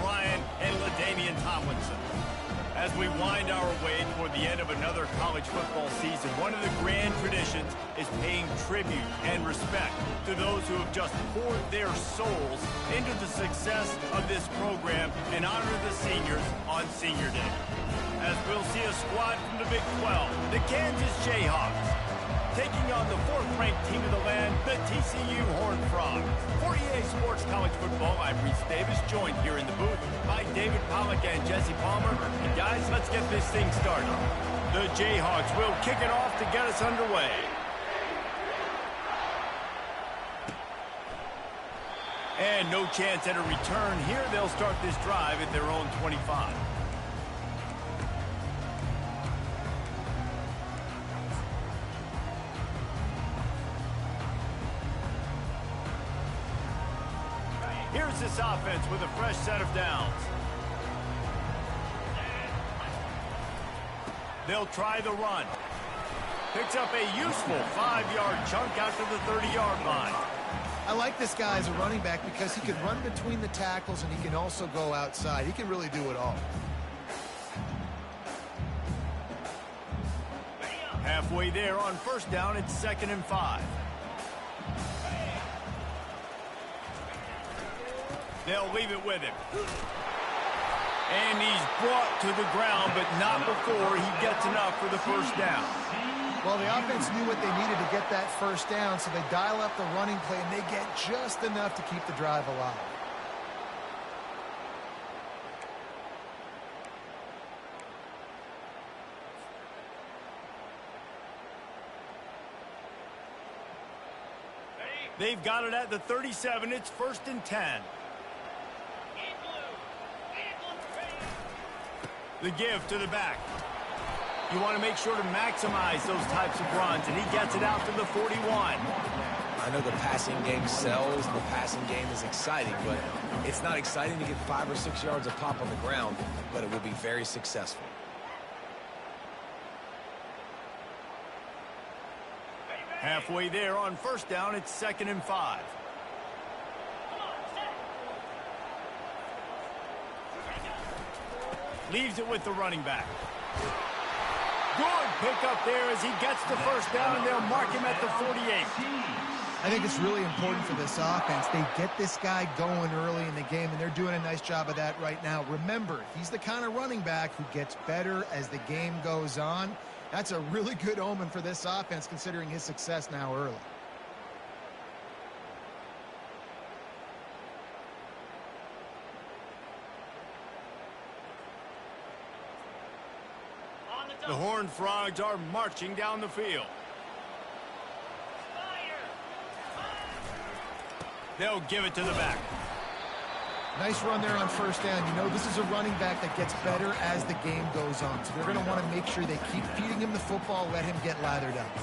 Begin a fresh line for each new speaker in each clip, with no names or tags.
Bryant and LaDainian Tomlinson. As we wind our way toward the end of another college football season, one of the grand traditions is paying tribute and respect to those who have just poured their souls into the success of this program and honor the seniors on Senior Day. As we'll see a squad from the Big 12, the Kansas Jayhawks, taking on the fourth-ranked team of the land, the TCU Horned Frogs. For EA Sports College Football, I'm Reese Davis, joined here in the booth by David Pollack and Jesse Palmer. And guys, let's get this thing started. The Jayhawks will kick it off to get us underway. And no chance at a return here. They'll start this drive at their own 25. Here's this offense with a fresh set of downs. They'll try the run. Picks up a useful 5-yard chunk out to the 30-yard line.
I like this guy as a running back because he can run between the tackles and he can also go outside. He can really do it all.
Halfway there on first down, it's 2nd and 5. They'll leave it with him. And he's brought to the ground, but not before he gets enough for the first down.
Well, the offense knew what they needed to get that first down, so they dial up the running play, and they get just enough to keep the drive alive.
They've got it at the 37. It's 1st and 10. The give to the back. You want to make sure to maximize those types of runs, and he gets it out to the 41.
I know the passing game sells, and the passing game is exciting, but it's not exciting to get 5 or 6 yards of pop on the ground, but it will be very successful.
Halfway there on first down, it's 2nd and 5. Leaves it with the running back. Good pickup there as he gets the first down, and they'll mark him at the 48.
I think it's really important for this offense. They get this guy going early in the game, and they're doing a nice job of that right now. Remember, he's the kind of running back who gets better as the game goes on. That's a really good omen for this offense, considering his success now early.
The Horned Frogs are marching down the field. They'll give it to the back.
Nice run there on first down. You know, this is a running back that gets better as the game goes on. So they're going to want to make sure they keep feeding him the football, let him get lathered up.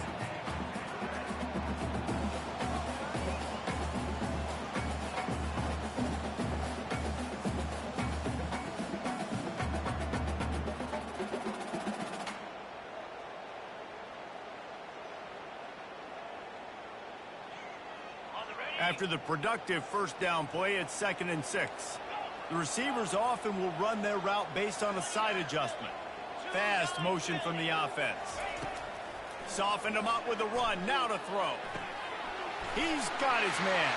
After the productive first down play, it's 2nd and 6. The receivers often will run their route based on a side adjustment. Fast motion from the offense. Softened him up with a run. Now to throw. He's got his man.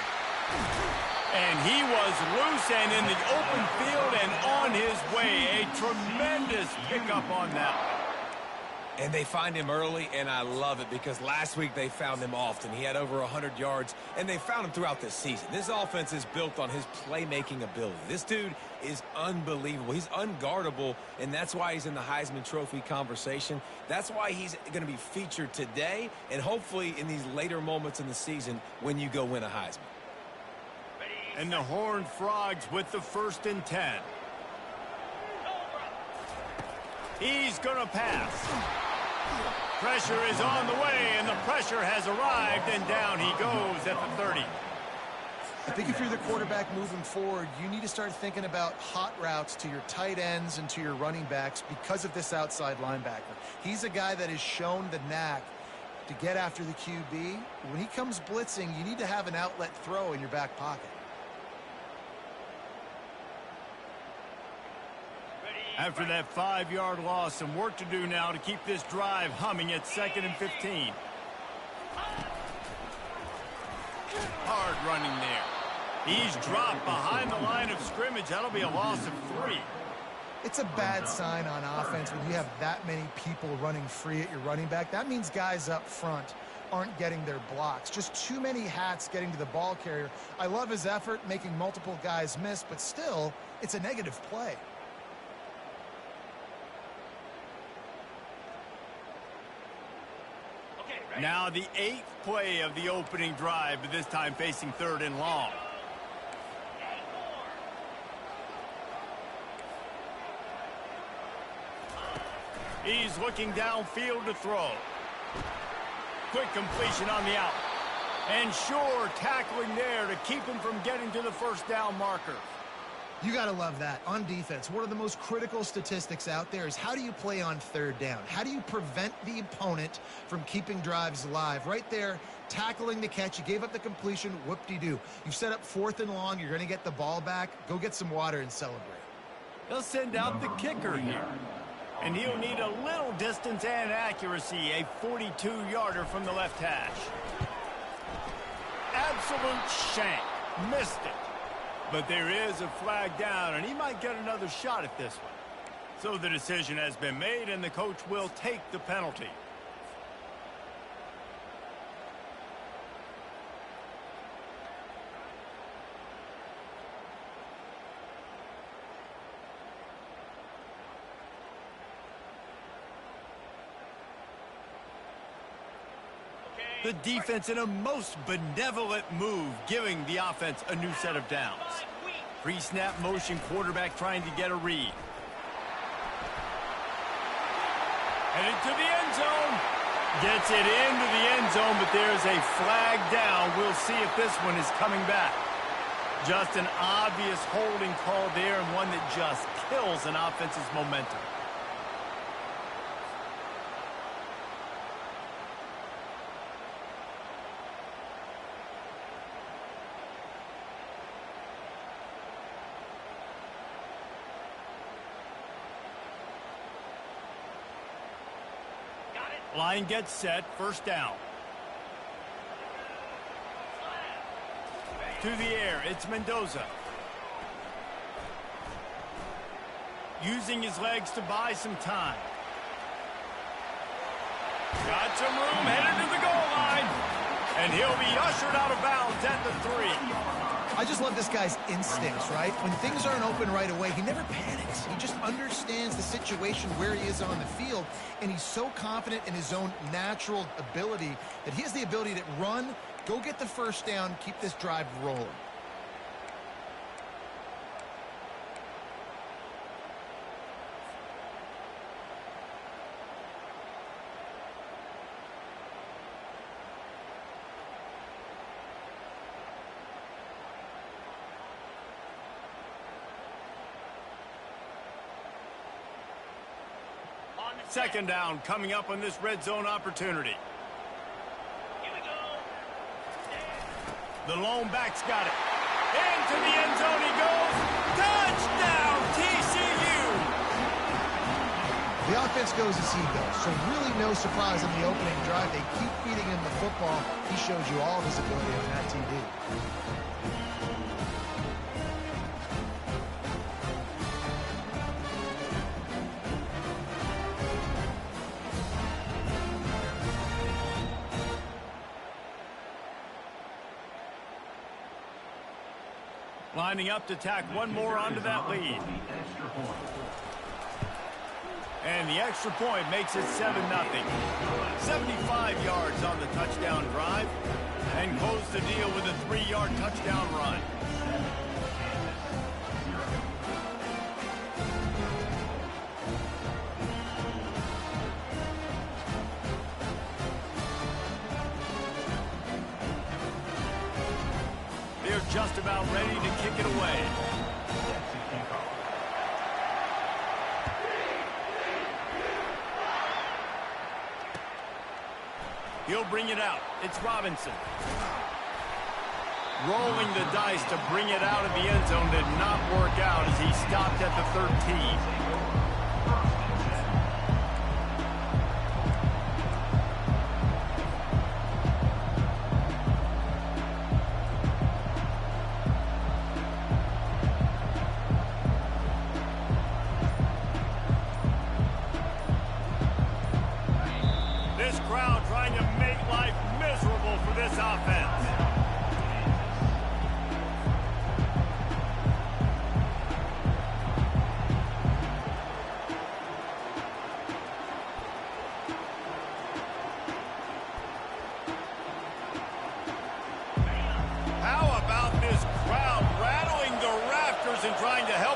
And he was loose and in the open field and on his way. A tremendous pickup on that one.
And they find him early, and I love it because last week they found him often. He had over 100 yards, and they found him throughout this season. This offense is built on his playmaking ability. This dude is unbelievable. He's unguardable, and that's why he's in the Heisman Trophy conversation. That's why he's going to be featured today and hopefully in these later moments in the season when you go win a Heisman.
And the Horned Frogs with the 1st and 10. He's going to pass. Pressure is on the way, and the pressure has arrived, and down he goes at the 30.
I think if you're the quarterback moving forward, you need to start thinking about hot routes to your tight ends and to your running backs because of this outside linebacker. He's a guy that has shown the knack to get after the QB. When he comes blitzing, you need to have an outlet throw in your back pocket.
After that 5-yard loss, some work to do now to keep this drive humming at 2nd and 15. Hard running there. He's dropped behind the line of scrimmage. That'll be a loss of 3.
It's a bad sign on offense when you have that many people running free at your running back. That means guys up front aren't getting their blocks. Just too many hats getting to the ball carrier. I love his effort, making multiple guys miss, but still, it's a negative play.
Now the 8th play of the opening drive, but this time facing 3rd and long. He's looking downfield to throw. Quick completion on the out. And sure, tackling there to keep him from getting to the first down marker.
You got to love that. On defense, one of the most critical statistics out there is how do you play on 3rd down? How do you prevent the opponent from keeping drives alive? Right there, tackling the catch. You gave up the completion. Whoop-de-doo. You've set up 4th and long. You're going to get the ball back. Go get some water and celebrate.
They'll send out the kicker here. And he'll need a little distance and accuracy. A 42-yarder from the left hash. Absolute shank. Missed it. But there is a flag down, and he might get another shot at this one. So the decision has been made, and the coach will take the penalty. The defense in a most benevolent move, giving the offense a new set of downs. Pre-snap motion, quarterback trying to get a read. Headed to the end zone. Gets it into the end zone, but there's a flag down. We'll see if this one is coming back. Just an obvious holding call there, and one that just kills an offense's momentum. Line gets set, first down. To the air, it's Mendoza. Using his legs to buy some time. Got some room, headed to the goal line. And he'll be ushered out of bounds at the 3.
I just love this guy's instincts, right? When things aren't open right away, he never panics. He just understands the situation where he is on the field, and he's so confident in his own natural ability that he has the ability to run, go get the first down, keep this drive rolling.
Second down coming up on this red zone opportunity. Here we go. The lone back's got it. Into the end zone he goes. Touchdown, TCU!
The offense goes as he goes, so really no surprise on the opening drive. They keep feeding him the football. He shows you all of his ability on that TV.
Lining up to tack one more onto that lead. And the extra point makes it 7-0. 75 yards on the touchdown drive. And close the deal with a 3-yard touchdown run. Just about ready to kick it away. He'll bring it out. It's Robinson. Rolling the dice to bring it out of the end zone did not work out as he stopped at the 13.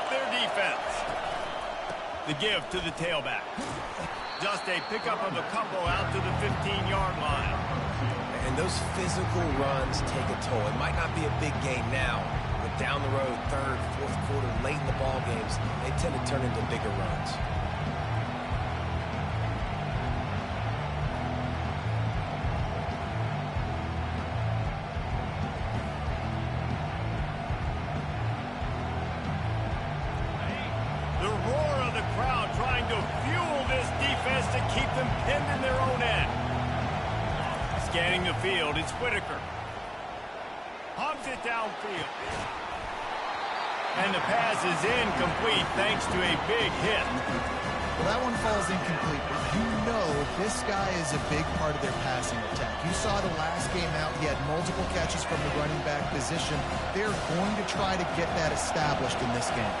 their defense. The give to the tailback. Just a pickup of a couple out to the 15-yard line.
And those physical runs take a toll. It might not be a big gain now, but down the road, third, fourth quarter, late in the ball games, they tend to turn into bigger runs.
The roar of the crowd trying to fuel this defense to keep them pinned in their own end. Scanning the field, it's Whitaker. Hogs it downfield. And the pass is incomplete thanks to a big hit.
Well, that one falls incomplete, but you know this guy is a big part of their passing attack. You saw the last game out, he had multiple catches from the running back position. They're going to try to get that established in this game.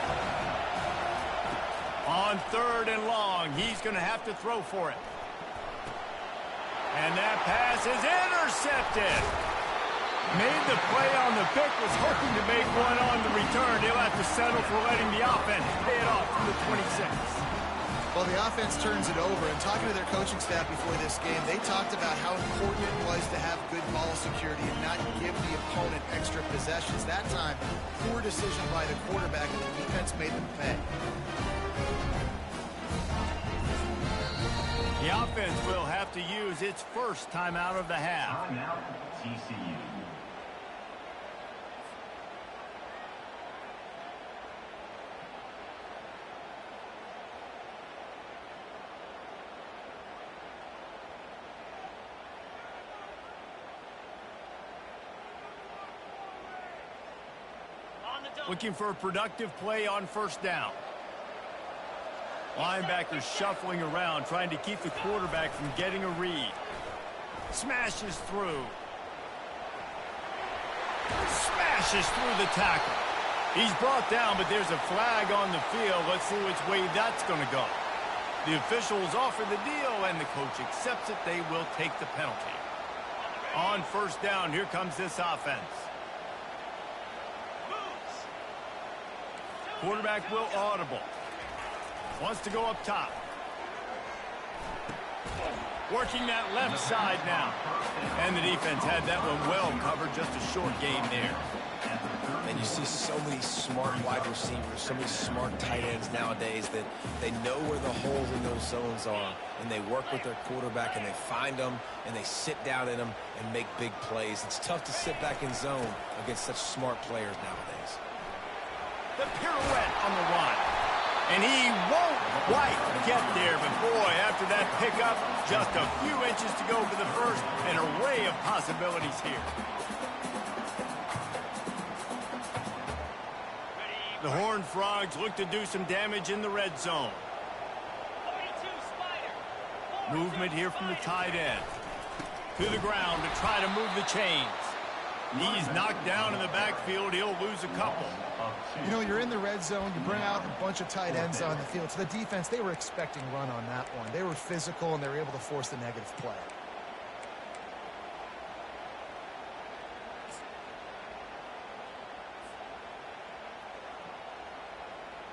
On 3rd and long, he's going to have to throw for it. And that pass is intercepted. Made the play on the pick, was hoping to make one on the return. He'll have to settle for letting the offense pay it off from the 26.
Well, the offense turns it over, and talking to their coaching staff before this game, they talked about how important it was to have good ball security and not give the opponent extra possessions. That time, poor decision by the quarterback, and the defense made them pay.
The offense will have to use its first timeout of the half.
Timeout, TCU.
Looking for a productive play on 1st down. Linebackers shuffling around, trying to keep the quarterback from getting a read. Smashes through. Smashes through the tackle. He's brought down, but there's a flag on the field. Let's see which way that's going to go. The officials offer the deal, and the coach accepts it. They will take the penalty. On 1st down, here comes this offense. Quarterback will audible. Wants to go up top. Working that left side now. And the defense had that one well covered. Just a short gain there.
And you see so many smart wide receivers, so many smart tight ends nowadays that they know where the holes in those zones are, and they work with their quarterback, and they find them, and they sit down in them and make big plays. It's tough to sit back in zone against such smart players nowadays.
The pirouette on the run. And he won't quite get there, but boy, after that pickup, just a few inches to go for the first, an array of possibilities here. The Horned Frogs look to do some damage in the red zone. Movement here from the tight end. To the ground to try to move the chains. He's knocked down in the backfield. He'll lose a couple.
You know, you're in the red zone. You bring out a bunch of tight ends on the field. So the defense, they were expecting run on that one. They were physical, and they were able to force the negative play.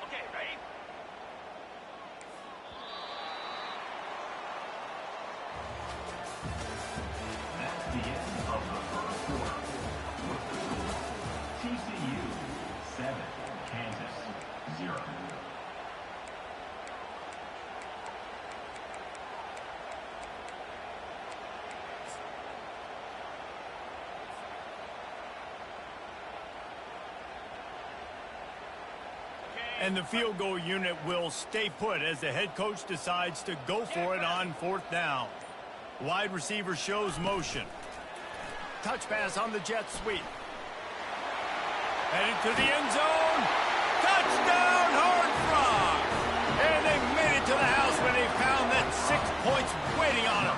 Okay, ready? That's the end of the first quarter. TCU 7, Kansas 0.
And the field goal unit will stay put as the head coach decides to go for it on 4th down. Wide receiver shows motion. Touch pass on the jet sweep. Headed to the end zone. Touchdown, Horned Frogs! And they made it to the house when they found that 6 points waiting on them.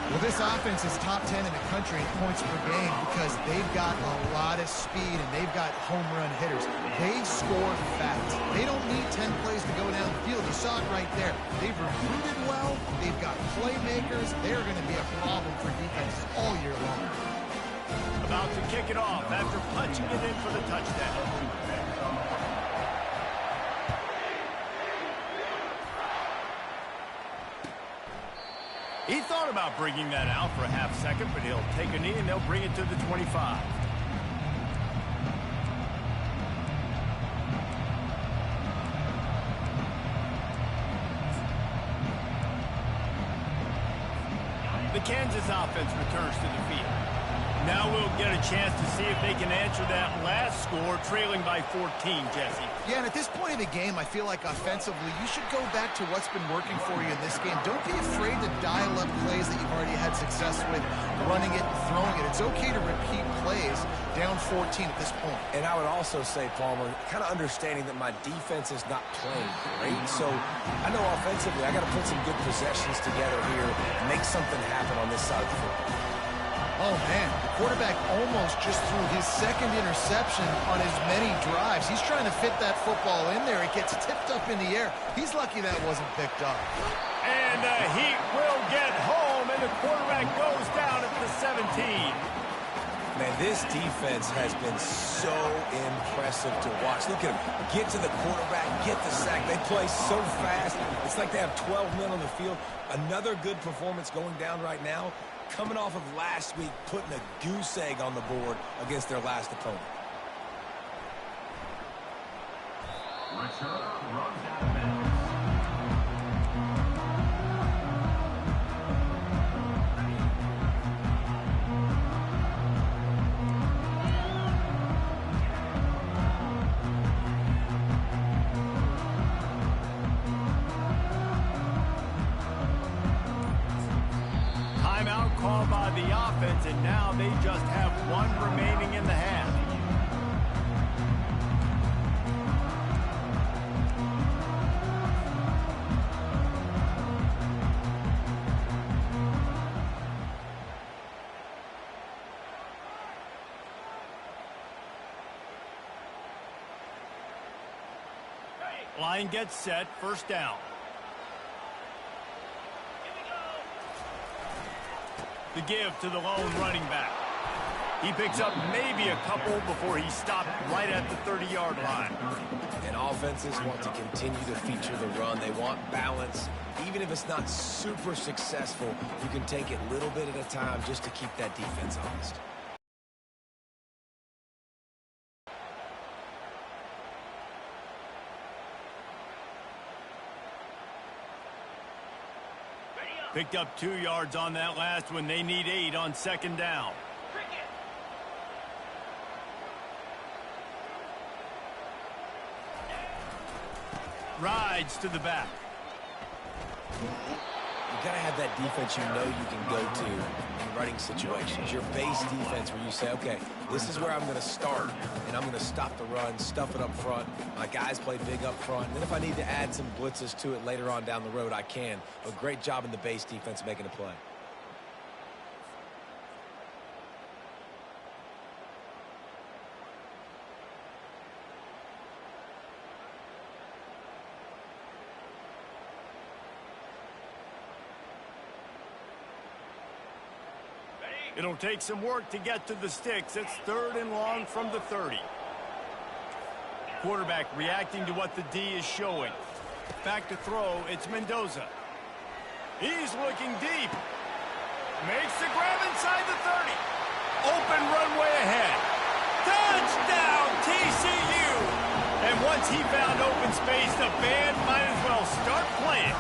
Well, this offense is top 10 in the country in points per game because they've got a lot of speed and they've got home run hitters. They score fast. They don't need 10 plays to go down the field. You saw it right there. They've recruited well. They've got playmakers. They're going to be a problem for defenses all year long.
About to kick it off after punching it in for the touchdown. He thought about bringing that out for a half second, but he'll take a knee and they'll bring it to the 25. The Kansas offense returns to the field. Now we'll get a chance to see if they can answer that last score, trailing by 14, Jesse.
Yeah, and at this point of the game, I feel like offensively, you should go back to what's been working for you in this game. Don't be afraid to dial up plays that you've already had success with, running it and throwing it. It's okay to repeat plays down 14 at this point.
And I would also say, Palmer, kind of understanding that my defense is not playing great. So I know offensively I got to put some good possessions together here and make something happen on this side of the football.
Oh, man, the quarterback almost just threw his second interception on as many drives. He's trying to fit that football in there. It gets tipped up in the air. He's lucky that wasn't picked up.
And he will get home, and the quarterback goes down at the 17.
Man, this defense has been so impressive to watch. Look at them. Get to the quarterback, get the sack. They play so fast. It's like they have 12 men on the field. Another good performance going down right now. Coming off of last week, putting a goose egg on the board against their last opponent.
Return runs out of bounds.
Timeout called by the offense, and now they just have one remaining in the half. Line gets set, first down. The give to the lone running back. He picks up maybe a couple before he stopped right at the 30-yard line.
And offenses want to continue to feature the run. They want balance. Even if it's not super successful, you can take it a little bit at a time just to keep that defense honest.
Picked up 2 yards on that last one. They need 8 on second down. Rides to the back.
You got to have that defense you know you can go to in running situations. Your base defense where you say, okay, this is where I'm going to start, and I'm going to stop the run, stuff it up front. My guys play big up front. And then if I need to add some blitzes to it later on down the road, I can. A great job in the base defense making a play.
It'll take some work to get to the sticks. It's 3rd and long from the 30. Quarterback reacting to what the D is showing. Back to throw, it's Mendoza. He's looking deep. Makes the grab inside the 30. Open runway ahead. Touchdown, TCU! And once he found open space, the band might as well start playing.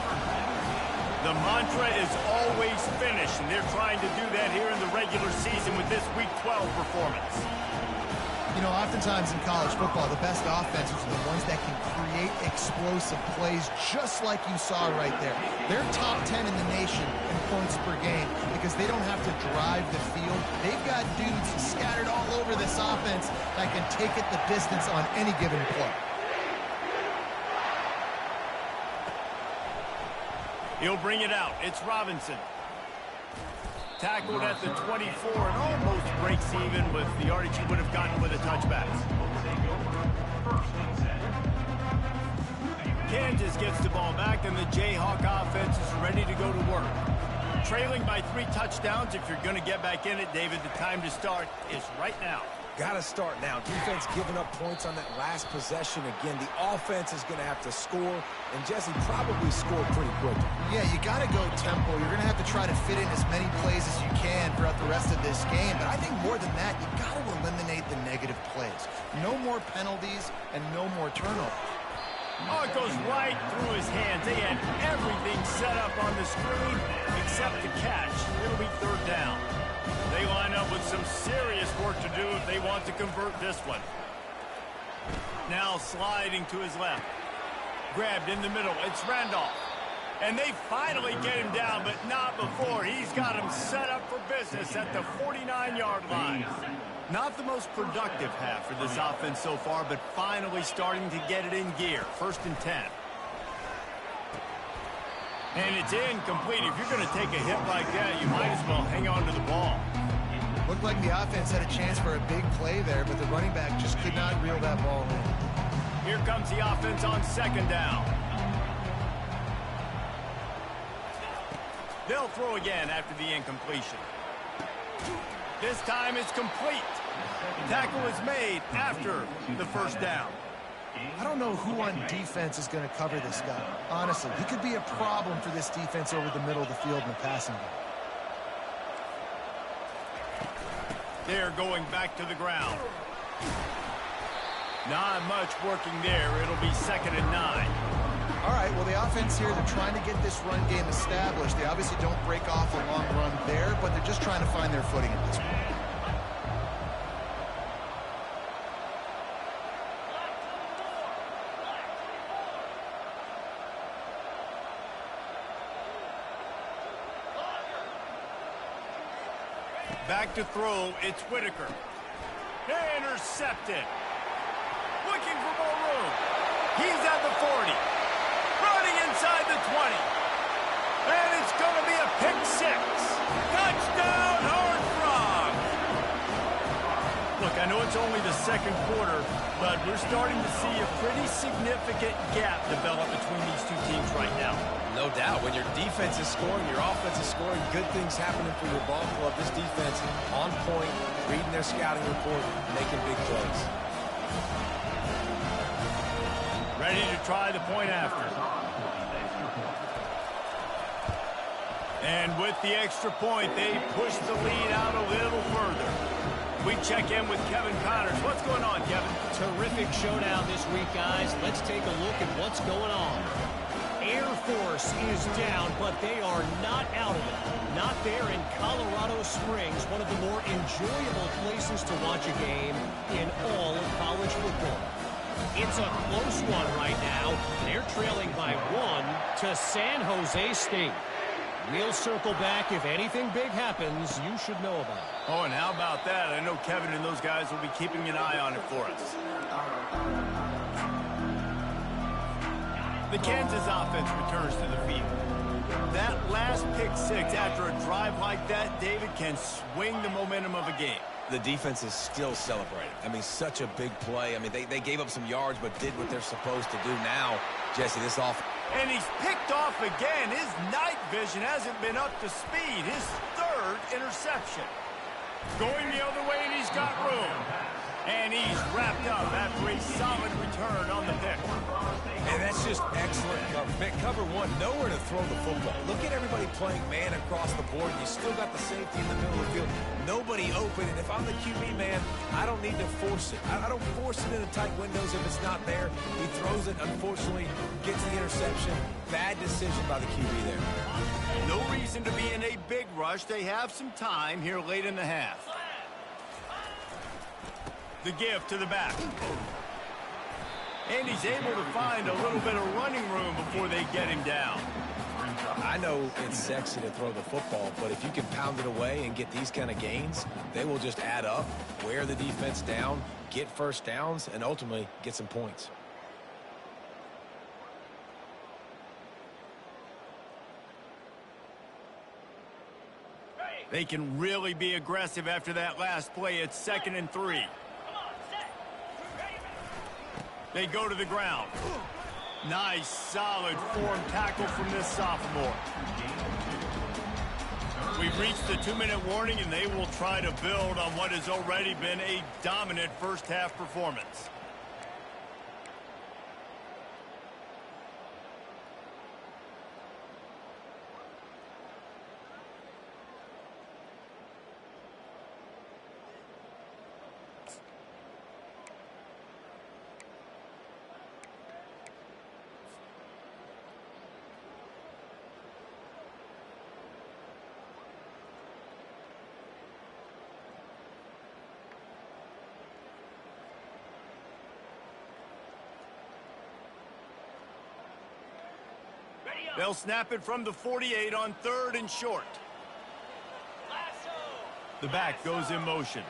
The mantra is always finish, and they're trying to do that here in the regular season with this Week 12 performance.
You know, oftentimes in college football, the best offenses are the ones that can create explosive plays just like you saw right there. They're top 10 in the nation in points per game because they don't have to drive the field. They've got dudes scattered all over this offense that can take it the distance on any given play.
He'll bring it out. It's Robinson. Tackled at the 24 and almost breaks even with the yardage he would have gotten with a touchback. Kansas gets the ball back, and the Jayhawk offense is ready to go to work. Trailing by 3 touchdowns, if you're going to get back in it, David, the time to start is right now.
Got to start now. Defense giving up points on that last possession. Again, the offense is going to have to score, and Jesse probably scored pretty quickly.
Yeah, you got to go tempo. You're going to have to try to fit in as many plays as you can throughout the rest of this game. But I think more than that, you got to eliminate the negative plays. No more penalties and no more turnovers.
Oh, it goes right through his hands. They had everything set up on the screen except the catch. It'll be third down. They line up with some serious work to do if they want to convert this one. Now sliding to his left. Grabbed in the middle. It's Randolph. And they finally get him down, but not before. He's got him set up for business at the 49-yard line. Not the most productive half for this offense so far, but finally starting to get it in gear. 1st and 10. And it's incomplete. If you're going to take a hit like that, you might as well hang on to the ball.
Looked like the offense had a chance for a big play there, but the running back just could not reel that ball in.
Here comes the offense on 2nd down. They'll throw again after the incompletion. This time it's complete. Tackle is made after the 1st down.
I don't know who on defense is going to cover this guy. Honestly, he could be a problem for this defense over the middle of the field in the passing game.
They're going back to the ground. Not much working there. It'll be 2nd and 9.
All right, well, the offense here, they're trying to get this run game established. They obviously don't break off a long run there, but they're just trying to find their footing at this point.
Back to throw, it's Whitaker. Intercepted. Looking for more room. He's at the 40. Running inside the 20. And it's going to be a pick 6. Touchdown, Horned Frog. Look, I know it's only the 2nd quarter, but we're starting to see a pretty significant gap develop between these two teams right now.
No doubt. When your defense is scoring, your offense is scoring, good things happening for your ball club. This defense on point, reading their scouting report, making big plays.
Ready to try the point after. And with the extra point, they push the lead out a little further. We check in with Kevin Connors. What's going on, Kevin?
Terrific showdown this week, guys. Let's take a look at what's going on. Air Force is down, but they are not out of it. Not there in Colorado Springs, one of the more enjoyable places to watch a game in all of college football. It's a close one right now. They're trailing by 1 to San Jose State. We'll circle back. If anything big happens, you should know about it.
Oh, and how about that? I know Kevin and those guys will be keeping an eye on it for us. The Kansas offense returns to the field. That last pick 6 after a drive like that, David, can swing the momentum of a game.
The defense is still celebrating. I mean, such a big play. I mean, they gave up some yards, but did what they're supposed to do now. Jesse, this off.
And he's picked off again. His night vision hasn't been up to speed. His 3rd interception. Going the other way, and he's got room. And he's wrapped up after a solid return on the pick.
And that's just excellent cover. Man, cover 1, nowhere to throw the football. Look at everybody playing man across the board. You still got the safety in the middle of the field. Nobody open. And if I'm the QB, man, I don't need to force it. I don't force it into tight windows if it's not there. He throws it, unfortunately, gets the interception. Bad decision by the QB there.
No reason to be in a big rush. They have some time here late in the half. The give to the back. And he's able to find a little bit of running room before they get him down.
I know it's sexy to throw the football, but if you can pound it away and get these kind of gains, they will just add up, wear the defense down, get 1st downs, and ultimately get some points.
They can really be aggressive after that last play. It's 2nd and 3. They go to the ground. Nice, solid form tackle from this sophomore. We've reached the 2-minute warning, and they will try to build on what has already been a dominant first-half performance. They'll snap it from the 48 on 3rd and short. The back goes in motion.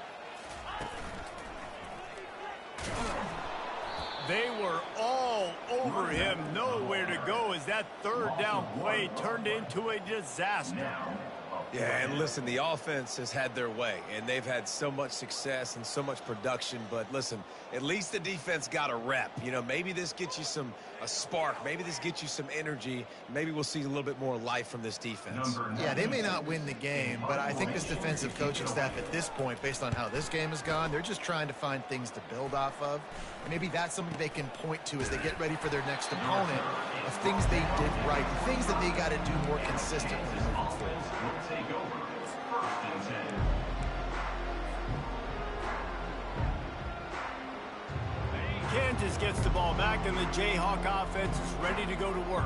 They were all over him. Nowhere to go as that 3rd down play turned into a disaster.
Yeah, and listen, the offense has had their way, and they've had so much success and so much production. But listen, at least the defense got a rep. You know, maybe this gets you a spark. Maybe this gets you some energy. Maybe we'll see a little bit more life from this defense.
Yeah, they may not win the game, but I think this defensive coaching staff at this point, based on how this game has gone, they're just trying to find things to build off of. And maybe that's something they can point to as they get ready for their next opponent of things they did right, things that they got to do more consistently moving forward.
Kansas gets the ball back, and the Jayhawk offense is ready to go to work.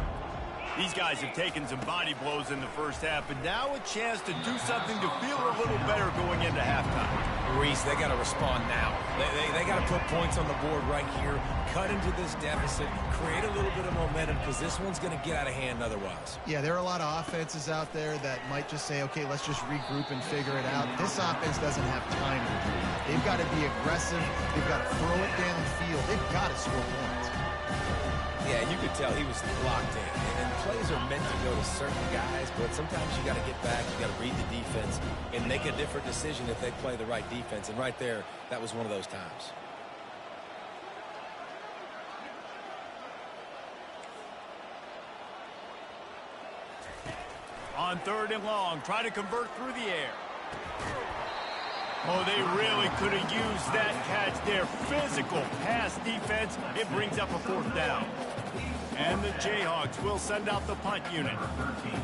These guys have taken some body blows in the first half, and now a chance to do something to feel a little better going into halftime.
Reese, they got to respond now. They got to put points on the board right here, cut into this deficit, create a little bit of momentum, because this one's going to get out of hand otherwise.
Yeah, there are a lot of offenses out there that might just say, okay, let's just regroup and figure it out. This offense doesn't have time to do that. They've got to be aggressive. They've got to throw it down the field. They've got to score points.
Yeah, you could tell he was locked in. And plays are meant to go to certain guys, but sometimes you got to get back, you got to read the defense, and make a different decision if they play the right defense. And right there, that was one of those times.
On 3rd and long, try to convert through the air. Oh, they really could have used that catch there. Physical pass defense. It brings up a 4th down. And the Jayhawks will send out the punt unit.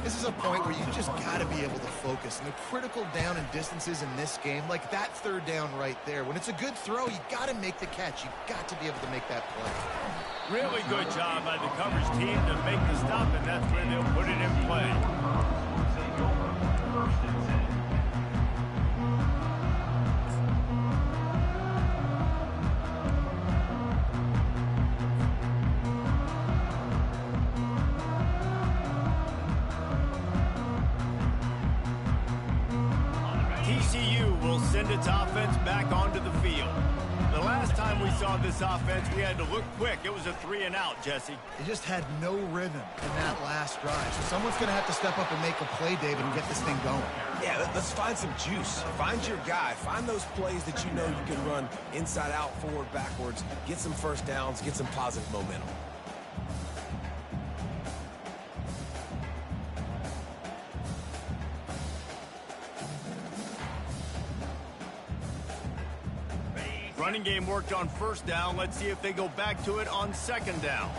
This is a point where you just got to be able to focus. And the critical down and distances in this game, like that 3rd down right there, when it's a good throw, you got to make the catch. You got to be able to make that play.
Really good job by the coverage team to make the stop, and that's where they'll put it in play. TCU will send its offense back onto the field. The last time we saw this offense, we had to look quick. It was a 3-and-out, Jesse.
They just had no rhythm in that last drive. So someone's going to have to step up and make a play, David, and get this thing going.
Yeah, let's find some juice. Find your guy. Find those plays that you know you can run inside out, forward, backwards. Get some first downs. Get some positive momentum.
Running game worked on 1st down. Let's see if they go back to it on 2nd down.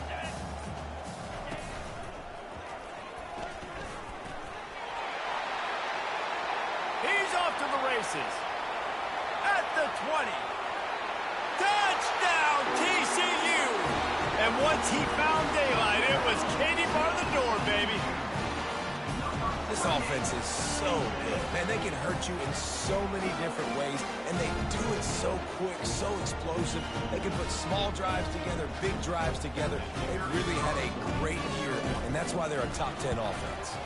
He's off to the races. At the 20. Touchdown, TCU! And once he found daylight, it was Katie bar the door, baby.
This offense is so good. Man, they can hurt you in so many different ways, and they do it so quick, so explosive. They can put small drives together, big drives together. They really had a great year, and that's why they're a top 10 offense.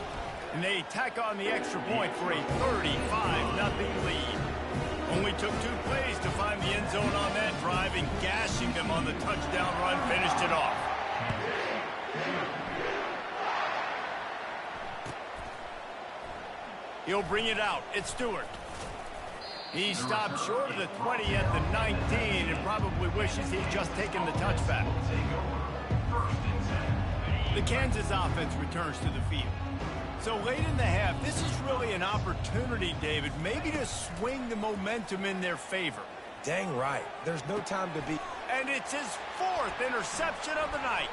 And they tack on the extra point for a 35-0 lead. Only took 2 plays to find the end zone on that drive, and gashing them on the touchdown run finished it off. He'll bring it out. It's Stewart. He stopped short of the 20 at the 19 and probably wishes he'd just taken the touchback. The Kansas offense returns to the field. So late in the half, this is really an opportunity, David, maybe to swing the momentum in their favor.
Dang right. There's no time to be.
And it's his 4th interception of the night.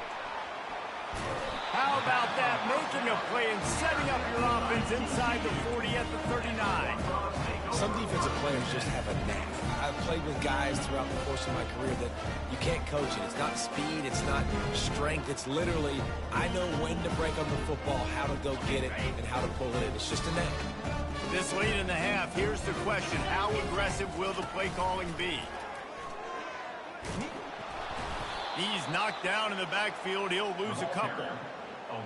How about that? Making a play and setting up your offense inside the 40 at the 39.
Some defensive players just have a knack. I've played with guys throughout the course of my career that you can't coach it. It's not speed, it's not strength. It's literally, I know when to break on the football, how to go get it, and how to pull it in. It's just a knack.
This late in the half, here's the question. How aggressive will the play calling be? He's knocked down in the backfield. He'll lose a couple.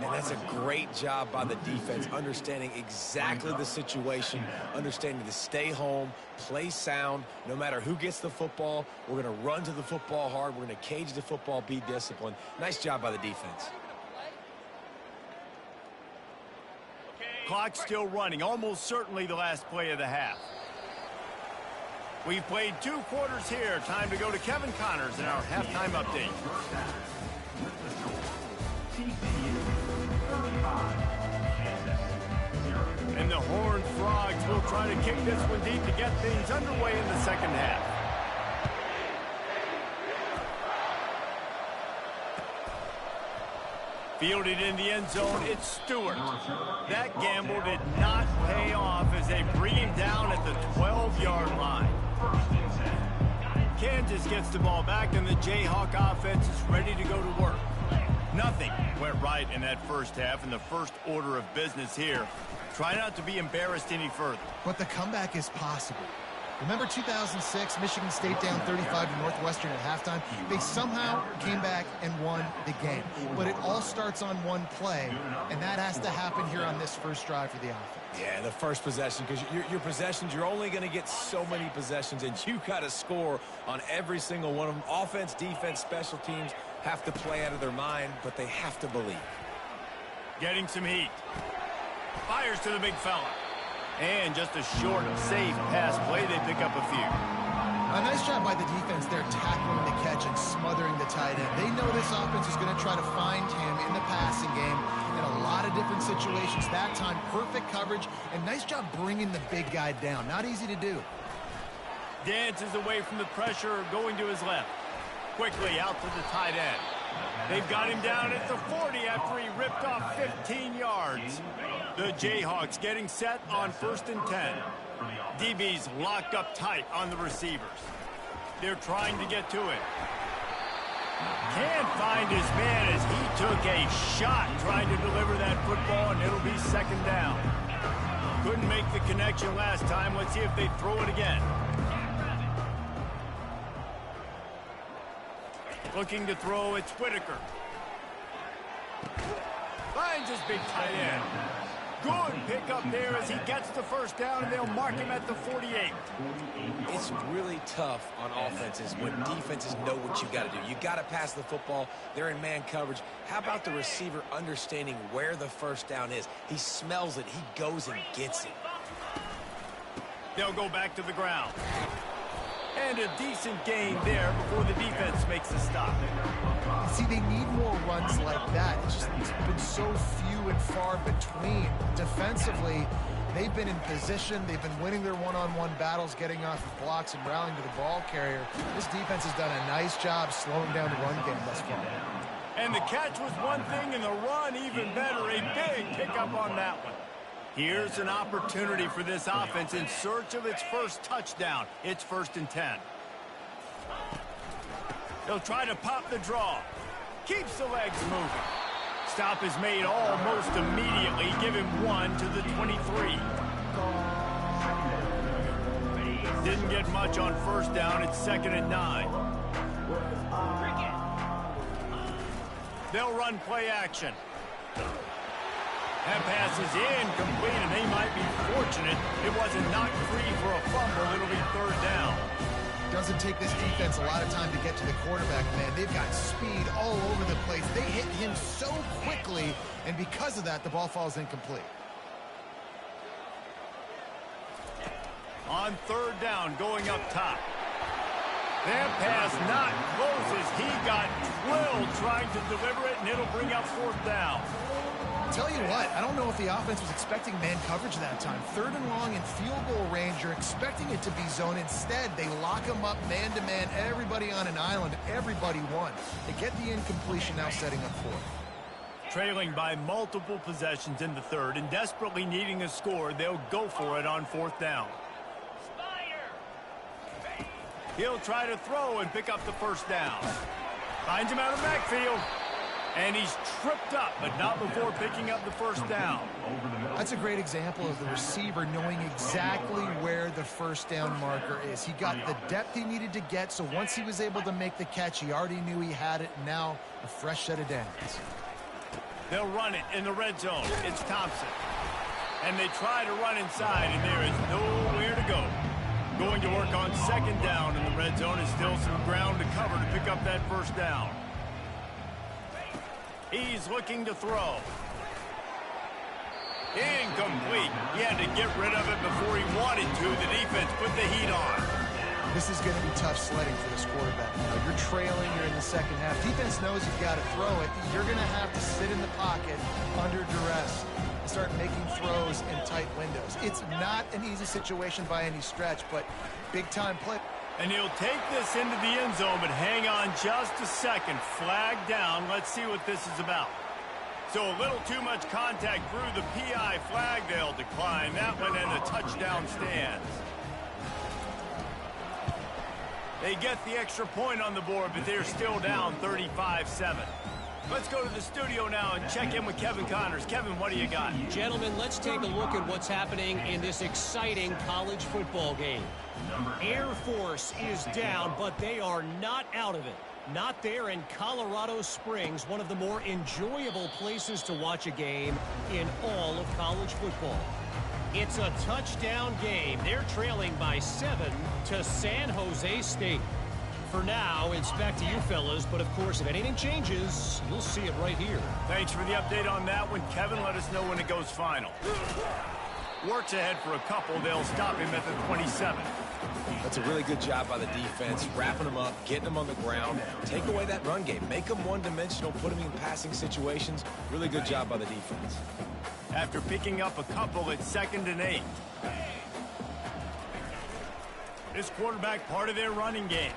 And that's a great job by the defense, understanding exactly the situation, understanding to stay home, play sound. No matter who gets the football, we're going to run to the football hard. We're going to cage the football, be disciplined. Nice job by the defense.
Clock still running, almost certainly the last play of the half. We've played 2 quarters here. Time to go to Kevin Connors in our halftime update. And the Horned Frogs will try to kick this one deep to get things underway in the second half. Fielded in the end zone, it's Stewart. That gamble did not pay off as they bring him down at the 12-yard line. Kansas gets the ball back, and the Jayhawk offense is ready to go to work. Nothing went right in that first half, and the first order of business here. Try not to be embarrassed any further.
But the comeback is possible. Remember 2006, Michigan State down 35 to Northwestern at halftime? They somehow came back and won the game. But it all starts on one play, and that has to happen here on this first drive for the offense.
Yeah, the first possession, because your possessions, you're only going to get so many possessions, and you got to score on every single one of them. Offense, defense, special teams have to play out of their mind, but they have to believe.
Getting some heat. Fires to the big fella. And just a short, safe pass play, they pick up a few.
A nice job by the defense there, tackling the catch and smothering the tight end. They know this offense is going to try to find him in the passing game in a lot of different situations. That time, perfect coverage, and nice job bringing the big guy down. Not easy to do.
Dances away from the pressure, going to his left. Quickly out to the tight end. They've got him down at the 40 after he ripped off 15 yards. The Jayhawks getting set on 1st and 10. DB's locked up tight on the receivers. They're trying to get to it. Can't find his man as he took a shot trying to deliver that football, and it'll be 2nd down. Couldn't make the connection last time. Let's see if they throw it again. Looking to throw, it's Whitaker. Finds his big tight end. Good pickup there as he gets the first down, and they'll mark him at the 48.
It's really tough on offenses when defenses know what you got to do. You got to pass the football. They're in man coverage. How about the receiver understanding where the first down is? He smells it. He goes and gets it.
They'll go back to the ground. And a decent gain there before the defense makes a stop.
See, they need more runs like that. It's been so few and far between. Defensively, they've been in position. They've been winning their one-on-one battles, getting off of blocks and rallying to the ball carrier. This defense has done a nice job slowing down the run game thus far.
And the catch was one thing, and the run even better. A big pickup on that one. Here's an opportunity for this offense in search of its first touchdown. It's 1st and 10. They'll try to pop the draw. Keeps the legs moving. Stop is made almost immediately. Give him 1 to the 23. Didn't get much on 1st down. It's 2nd and 9. They'll run play action. That pass is incomplete, and they might be fortunate it wasn't knocked free for a fumble. It'll be 3rd down.
Doesn't take this defense a lot of time to get to the quarterback, man. They've got speed all over the place. They hit him so quickly, and because of that, the ball falls incomplete.
On 3rd down, going up top. That pass not close as he got drilled trying to deliver it, and it'll bring up fourth down.
Tell you what, I don't know if the offense was expecting man coverage that time. 3rd and long in field goal range, you're expecting it to be zone. Instead, they lock him up man-to-man, everybody on an island, everybody won. They get the incompletion, now setting up fourth.
Trailing by multiple possessions in the 3rd and desperately needing a score, they'll go for it on 4th down. He'll try to throw and pick up the 1st down. Finds him out of the backfield. And he's tripped up, but not before picking up the 1st down.
That's a great example of the receiver knowing exactly where the 1st down marker is. He got the depth he needed to get, so once he was able to make the catch, he already knew he had it, and now a fresh set of downs.
They'll run it in the red zone. It's Thompson. And they try to run inside, and there is nowhere to go. Going to work on 2nd down in the red zone is still some ground to cover to pick up that 1st down. He's looking to throw. Incomplete. He had to get rid of it before he wanted to. The defense put the heat on.
This is going to be tough sledding for this quarterback. You know, you're trailing, you're in the 2nd half. Defense knows you've got to throw it. You're going to have to sit in the pocket under duress and start making throws in tight windows. It's not an easy situation by any stretch, but big-time play.
And he'll take this into the end zone, but hang on just a second. Flag down. Let's see what this is about. So a little too much contact through the PI flag. They'll decline that one, and a touchdown stands. They get the extra point on the board, but they're still down 35-7. Let's go to the studio now and check in with Kevin Connors. Kevin, what do you got?
Gentlemen, let's take a look at what's happening in this exciting college football game. Air Force is down, but they are not out of it. Not there in Colorado Springs, one of the more enjoyable places to watch a game in all of college football. It's a touchdown game. They're trailing by 7 to San Jose State. For now, it's back to you fellas, but of course, if anything changes, you'll see it right here.
Thanks for the update on that one, Kevin. Let us know when it goes final. Works ahead for a couple. They'll stop him at the 27.
That's a really good job by the defense, wrapping them up, getting them on the ground. Take away that run game. Make them one-dimensional, put them in passing situations. Really good job by the defense.
After picking up a couple at 2nd and 8. This quarterback part of their running game.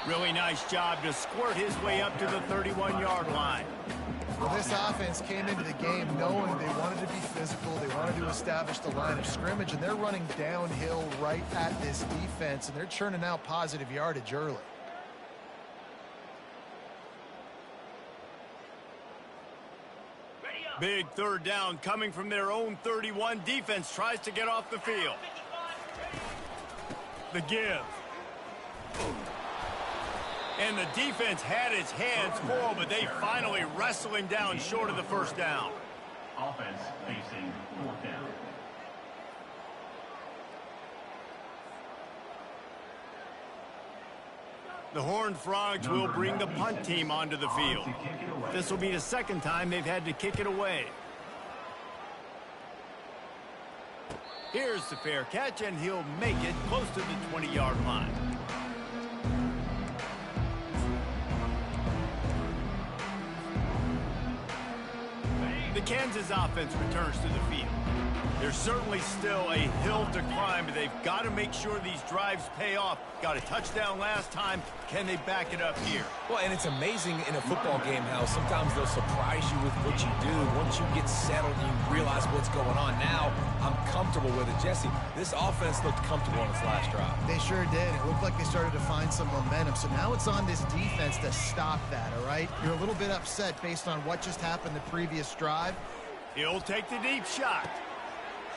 Really nice job to squirt his way up to the 31-yard line.
Well, this offense came into the game knowing they wanted to be physical, they wanted to establish the line of scrimmage, and they're running downhill right at this defense, and they're churning out positive yardage early.
Big 3rd down coming from their own 31. Defense tries to get off the field. The give. And the defense had its hands full, but they finally wrestle him down short of the 1st down.
Offense facing 4th down.
The Horned Frogs will bring the punt team onto the field. This will be the 2nd time they've had to kick it away. Here's the fair catch, and he'll make it close to the 20-yard line. The Kansas offense returns to the field. There's certainly still a hill to climb, but they've got to make sure these drives pay off. Got a touchdown last time. Can they back it up here?
Well, and it's amazing in a football game how sometimes they'll surprise you with what you do. Once you get settled and you realize what's going on. Now, I'm comfortable with it. Jesse, this offense looked comfortable on its last drive.
They sure did. It looked like they started to find some momentum. So now it's on this defense to stop that, all right? You're a little bit upset based on what just happened the previous drive.
He'll take the deep shot.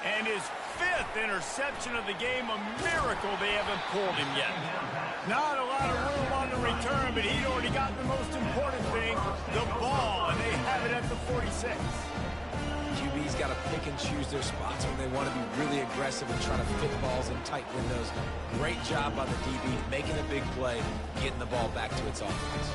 And his 5th interception of the game, a miracle they haven't pulled him yet. Not a lot of room on the return, but he'd already got the most important thing, the ball, and they have it at the 46.
QB's got to pick and choose their spots when they want to be really aggressive and try to fit balls in tight windows. Great job by the DB, making a big play, getting the ball back to its offense.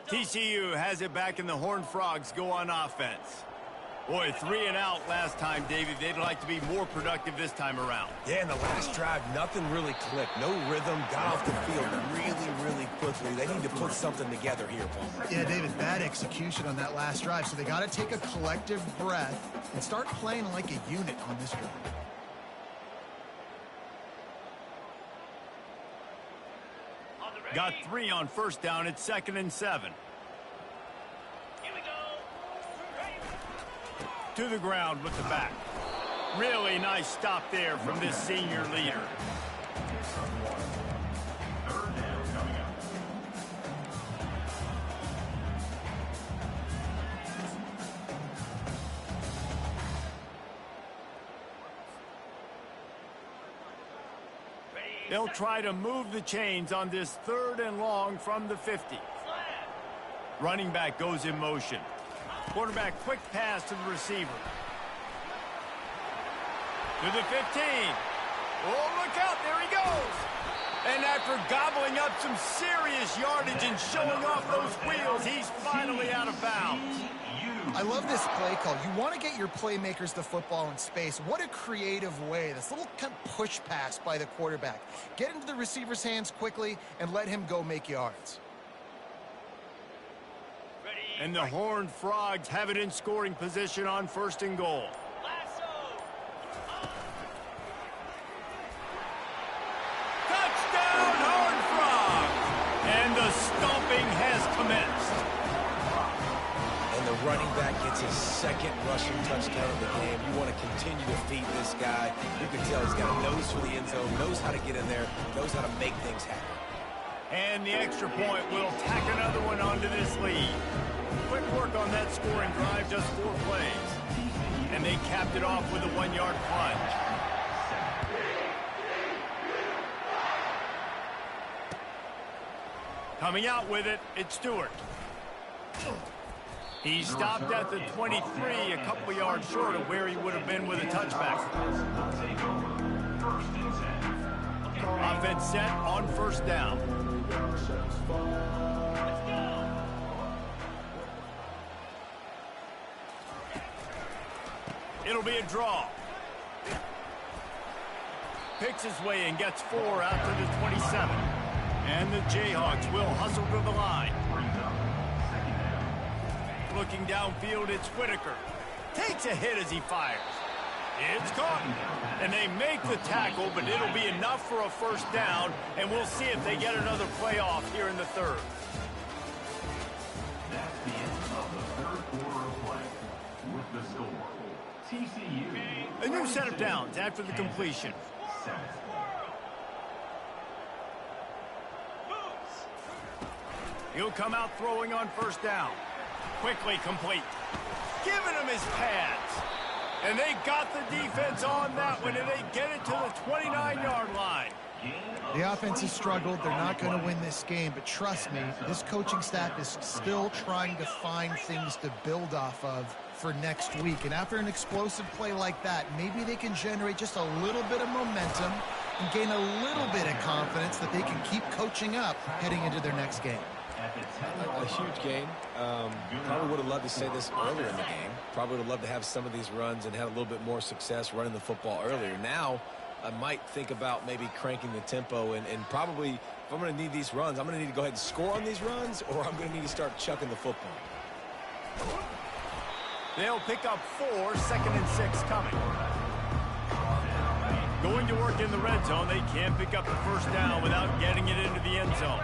TCU has it back, and the Horned Frogs go on offense. Boy, 3 and out last time, David. They'd like to be more productive this time around.
Yeah, in the last drive, nothing really clicked. No rhythm, got off the field really quickly. They need to put something together here, Paul.
Yeah, David, bad execution on that last drive, so they got to take a collective breath and start playing like a unit on this one.
Got 3 on first down. It's 2nd and 7. To the ground with the back. Really nice stop there from this senior leader. They'll try to move the chains on this 3rd and long from the 50. Running back goes in motion. Quarterback quick pass to the receiver. To the 15. Oh, look out, there he goes. And after gobbling up some serious yardage and showing off those wheels, he's finally out of bounds.
I love this play call. You want to get your playmakers the football in space. What a creative way. This little kind of push pass by the quarterback. Get into the receiver's hands quickly and let him go make yards.
And the Horned Frogs have it in scoring position on 1st and goal. Touchdown, Horned Frogs! And the stomping has commenced.
And the running back gets his 2nd rushing touchdown of the game. You want to continue to feed this guy. You can tell he's got a nose for the end zone, knows how to get in there, knows how to make things happen.
And the extra point will tack another one onto this lead. Quick work on that scoring drive, just 4 plays. And they capped it off with a 1-yard plunge. Coming out with it, it's Stewart. He stopped at the 23, a couple yards short of where he would have been with a touchback. Offense set on 1st down. It'll be a draw. Picks his way and gets 4 out to the 27. And the Jayhawks will hustle to the line. Looking downfield, it's Whitaker. Takes a hit as he fires. It's caught. And they make the tackle, but it'll be enough for a 1st down, and we'll see if they get another playoff here in the 3rd.
That's the end of the 3rd quarter of play. With the score, TCU.
A new set of downs after the completion.
7.
He'll come out throwing on 1st down. Quickly complete. Giving him his pads. And they got the defense on that one, and they get it to the 29-yard line.
The offense has struggled. They're not going to win this game, but trust me, this coaching staff is still trying to find things to build off of for next week. And after an explosive play like that, maybe they can generate just a little bit of momentum and gain a little bit of confidence that they can keep coaching up heading into their next game.
A huge game. Probably would have loved to say this earlier in the game. Probably would have loved to have some of these runs and had a little bit more success running the football earlier. Now, I might think about maybe cranking the tempo and probably, if I'm going to need these runs, I'm going to need to go ahead and score on these runs, or I'm going to need to start chucking the football.
They'll pick up 4, 2nd and 6 coming. Going to work in the red zone. They can't pick up the 1st down without getting it into the end zone.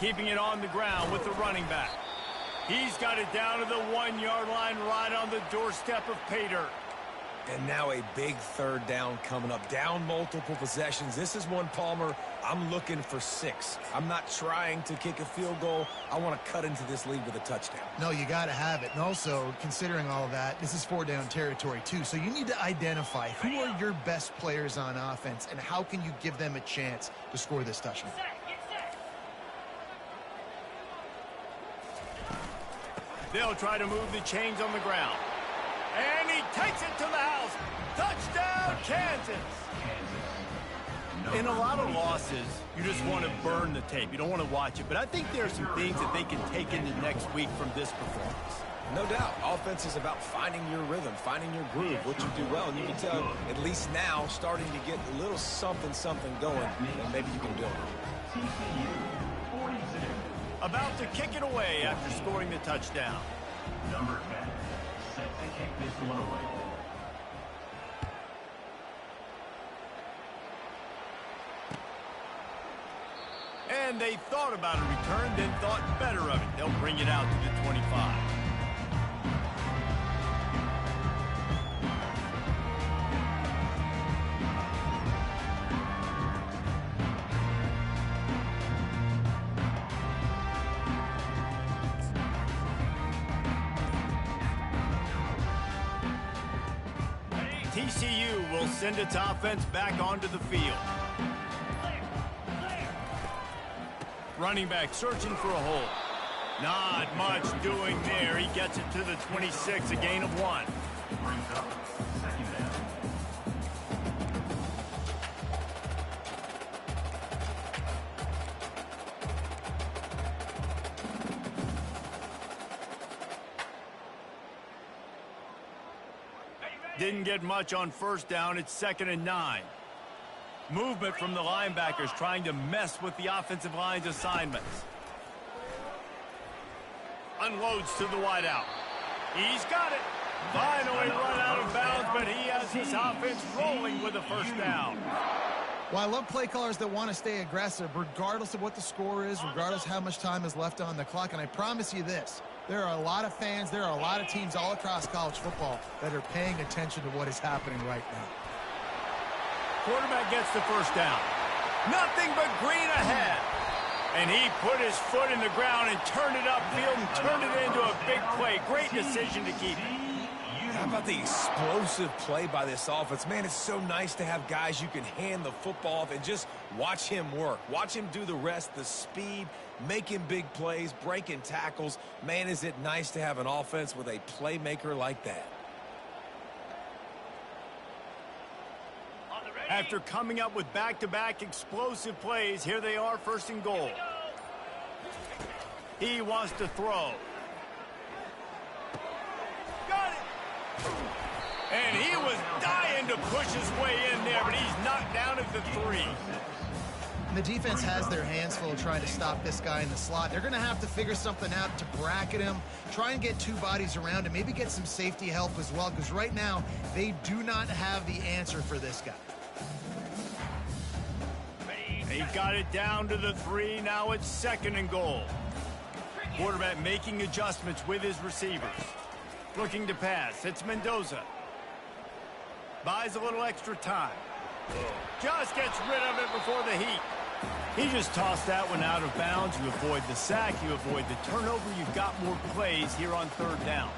Keeping it on the ground with the running back. He's got it down to the 1-yard line right on the doorstep of pay dirt.
And now a big 3rd down coming up. Down multiple possessions. This is one, Palmer, I'm looking for 6. I'm not trying to kick a field goal. I want to cut into this lead with a touchdown.
No, you got to have it. And also, considering all of that, this is 4-down territory too. So you need to identify who are your best players on offense and how can you give them a chance to score this touchdown.
They'll try to move the chains on the ground. And he takes it to the house. Touchdown, Kansas. In a lot of losses, you just want to burn the tape. You don't want to watch it. But I think there are some things that they can take into next week from this performance.
No doubt. Offense is about finding your rhythm, finding your groove, what you do well. And you can tell, at least now, starting to get a little something going, and maybe you can build it.
TCU 46.
About to kick it away after scoring the touchdown.
Number 10, set to kick this one away.
And they thought about a return, then thought better of it. They'll bring it out to the 25. TCU will send its offense back onto the field. Running back searching for a hole. Not much doing there. He gets it to the 26, a gain of 1.
Brings up second down.
Didn't get much on first down. It's 2nd and 9. Movement from the linebackers trying to mess with the offensive line's assignments. Unloads to the wideout. He's got it. Finally run out of bounds, but he has his offense rolling with a first down.
Well, I love play callers that want to stay aggressive regardless of what the score is, regardless how much time is left on the clock. And I promise you this, there are a lot of fans, there are a lot of teams all across college football that are paying attention to what is happening right now.
Quarterback gets the first down. Nothing but green ahead. And he put his foot in the ground and turned it upfield and turned it into a big play. Great decision to keep it.
How about the explosive play by this offense? Man, it's so nice to have guys you can hand the football off and just watch him work. Watch him do the rest, the speed, making big plays, breaking tackles. Man, is it nice to have an offense with a playmaker like that.
After coming up with back-to-back explosive plays, here they are, 1st and goal. He wants to throw. Got it! And he was dying to push his way in there, but he's knocked down at the 3.
And the defense has their hands full trying to stop this guy in the slot. They're going to have to figure something out to bracket him, try and get 2 bodies around him, maybe get some safety help as well, because right now they do not have the answer for this guy.
He got it down to the 3. Now it's 2nd and goal. Quarterback making adjustments with his receivers. Looking to pass. It's Mendoza. Buys a little extra time. Just gets rid of it before the heat. He just tossed that one out of bounds. You avoid the sack. You avoid the turnover. You've got more plays here on 3rd down.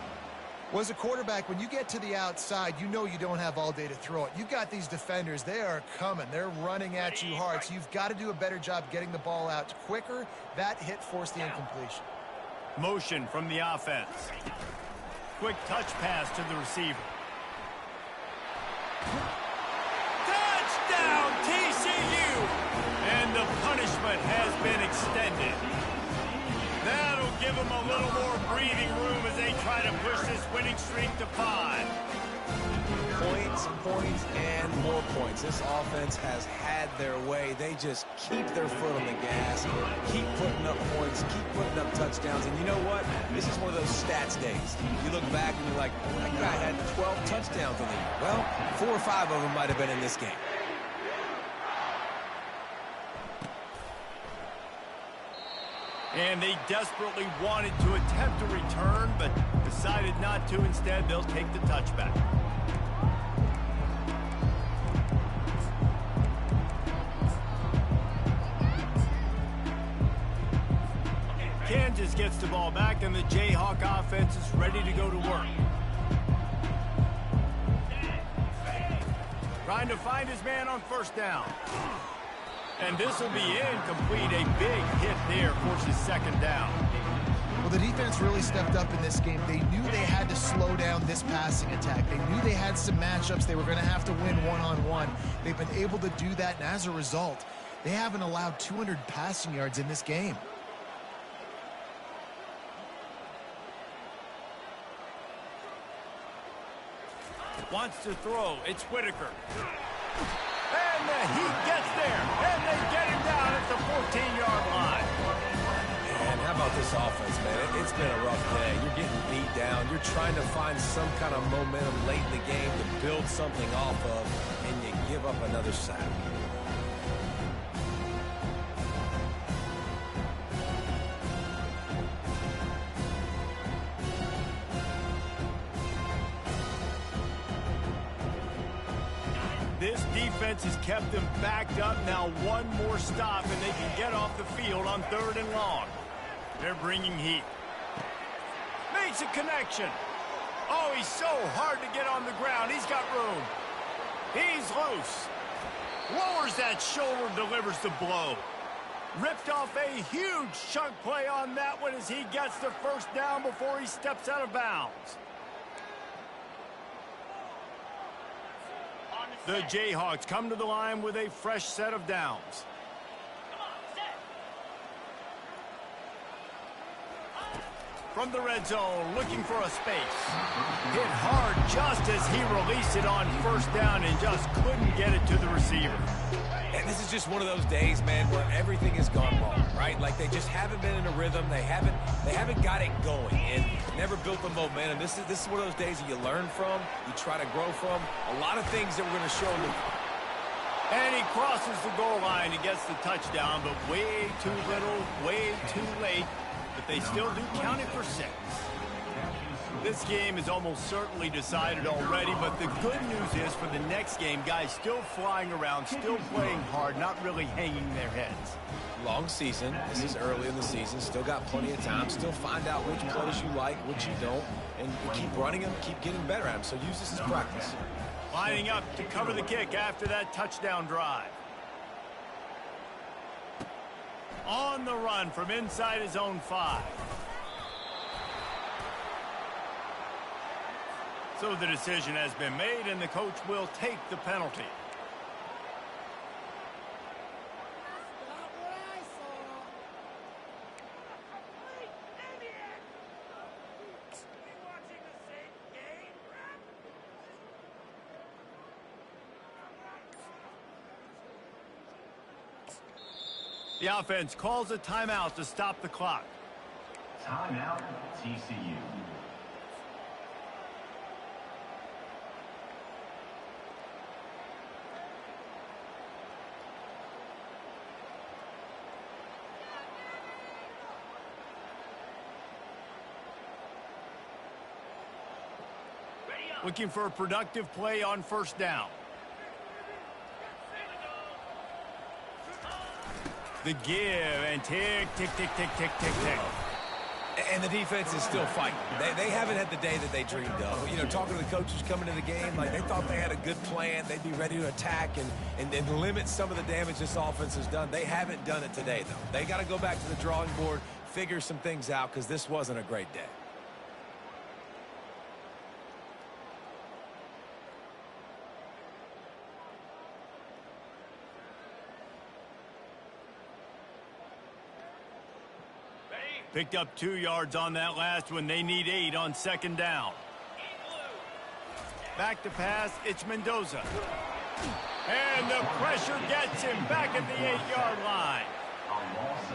Well, as a quarterback, when you get to the outside, you know you don't have all day to throw it. You've got these defenders. They are coming. They're running at you hard. So you've got to do a better job getting the ball out quicker. That hit forced the incompletion.
Motion from the offense. Quick touch pass to the receiver. Touchdown, TCU! And the punishment has been extended. That'll give them a little more breathing room as they try to push this winning streak to 5.
Points, points, and more points. This offense has had their way. They just keep their foot on the gas, keep putting up points, keep putting up touchdowns. And you know what? This is one of those stats days. You look back and you're like, that guy had 12 touchdowns in the year. Well, 4 or 5 of them might have been in this game.
And they desperately wanted to attempt a return, but decided not to. Instead, they'll take the touchback. Kansas gets the ball back, and the Jayhawk offense is ready to go to work. Trying to find his man on 1st down. And this will be incomplete. A big hit there forces 2nd down.
Well, the defense really stepped up in this game. They knew they had to slow down this passing attack. They knew they had some matchups they were going to have to win one-on-one. They've been able to do that, and as a result, they haven't allowed 200 passing yards in this game.
Wants to throw. It's Whitaker. And he gets there. And they get him down at the 14-yard line.
And how about this offense, man? It's been a rough day. You're getting beat down. You're trying to find some kind of momentum late in the game to build something off of, and you give up another sack.
This defense has kept them backed up. Now one more stop, and they can get off the field on 3rd and long. They're bringing heat. Makes a connection. Oh, he's so hard to get on the ground. He's got room. He's loose. Lowers that shoulder, delivers the blow. Ripped off a huge chunk play on that one as he gets the first down before he steps out of bounds. The Jayhawks come to the line with a fresh set of downs. From the red zone, looking for a space. Hit hard just as he released it on 1st down and just couldn't get it to the receiver.
And this is just one of those days, man, where everything has gone wrong, right? Like they just haven't been in a rhythm. They haven't got it going and never built the momentum. This is one of those days that you learn from, you try to grow from. A lot of things that we're going to show them.
And he crosses the goal line. He gets the touchdown, but way too little, way too late. But they still do count it for 6. This game is almost certainly decided already, but the good news is for the next game, guys still flying around, still playing hard, not really hanging their heads.
Long season. This is early in the season. Still got plenty of time. Still find out which plays you like, which you don't, and keep running them, keep getting better at them. So use this as practice.
Lining up to cover the kick after that touchdown drive. On the run from inside his own 5. So the decision has been made, and the coach will take the penalty. The offense calls a timeout to stop the clock.
Timeout, TCU.
Looking for a productive play on 1st down. The give, and tick, tick, tick, tick, tick, tick, tick.
And the defense is still fighting. They haven't had the day that they dreamed of. You know, talking to the coaches coming to the game, like they thought they had a good plan. They'd be ready to attack and limit some of the damage this offense has done. They haven't done it today, though. They got to go back to the drawing board, figure some things out, because this wasn't a great day.
Picked up 2 yards on that last one. They need 8 on 2nd down. Back to pass. It's Mendoza. And the pressure gets him back at the 8-yard line.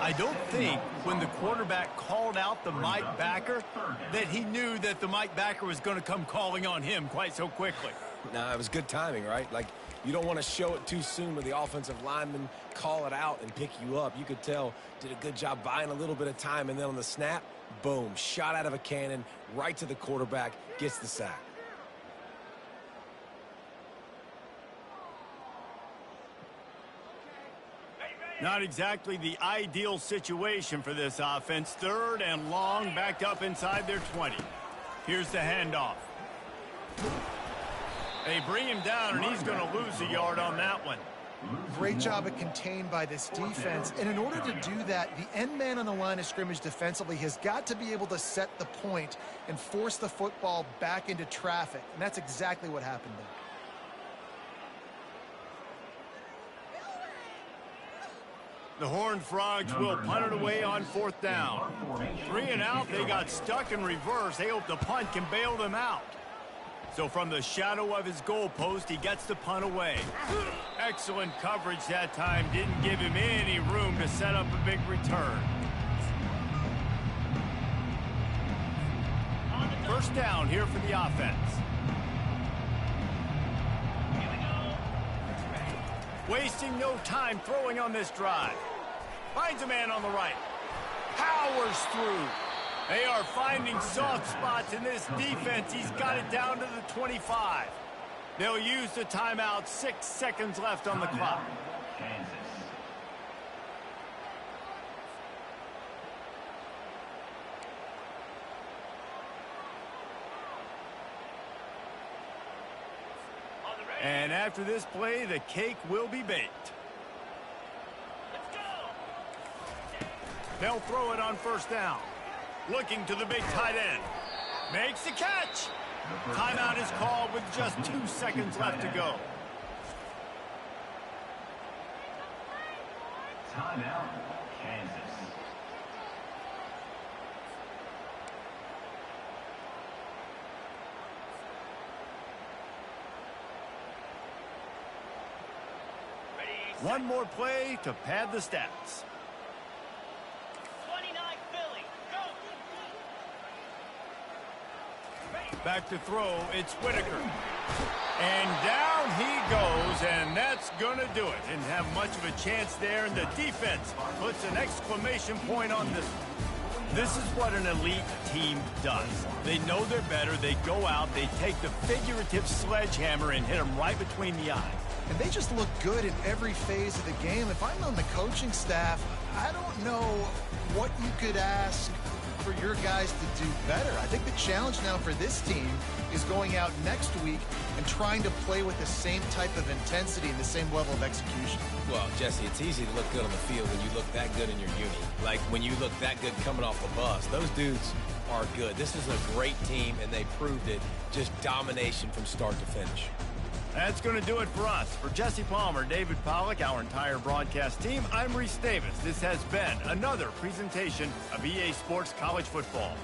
I don't think when the quarterback called out the Mike backer that he knew that the Mike backer was going to come calling on him quite so quickly.
No, it was good timing, right? Like, you don't want to show it too soon with the offensive lineman call it out and pick you up. You could tell did a good job buying a little bit of time, and then on the snap, boom, shot out of a cannon right to the quarterback, gets the sack.
Not exactly the ideal situation for this offense. 3rd and long, backed up inside their 20. Here's the handoff. They bring him down, and he's going to lose a yard on that one.
Great job at contained by this defense. And in order to do that, the end man on the line of scrimmage defensively has got to be able to set the point and force the football back into traffic. And that's exactly what happened there.
The Horned Frogs will punt it away on 4th down. 3 and out, they got stuck in reverse. They hope the punt can bail them out. So from the shadow of his goalpost, he gets the punt away. Excellent coverage that time. Didn't give him any room to set up a big return. 1st down here for the offense. Wasting no time throwing on this drive. Finds a man on the right. Powers through. They are finding soft spots in this defense. He's got it down to the 25. They'll use the timeout. 6 seconds left on the clock.
Kansas.
And after this play, the cake will be baked. They'll throw it on 1st down. Looking to the big tight end. Makes the catch. Timeout is called with just 2 seconds left to go.
Timeout, Kansas.
One more play to pad the stats.
29 Philly. Go.
Back to throw, it's Whitaker. And down he goes, and that's going to do it. Didn't have much of a chance there, and the defense puts an exclamation point on this. This is what an elite team does. They know they're better. They go out, they take the figurative sledgehammer and hit them right between the eyes.
And they just look good in every phase of the game. If I'm on the coaching staff, I don't know what you could ask for your guys to do better. I think the challenge now for this team is going out next week and trying to play with the same type of intensity and the same level of execution.
Well, Jesse, it's easy to look good on the field when you look that good in your uni. Like when you look that good coming off the bus. Those dudes are good. This is a great team, and they proved it. Just domination from start to finish.
That's going to do it for us. For Jesse Palmer, David Pollack, our entire broadcast team, I'm Reese Davis. This has been another presentation of EA Sports College Football.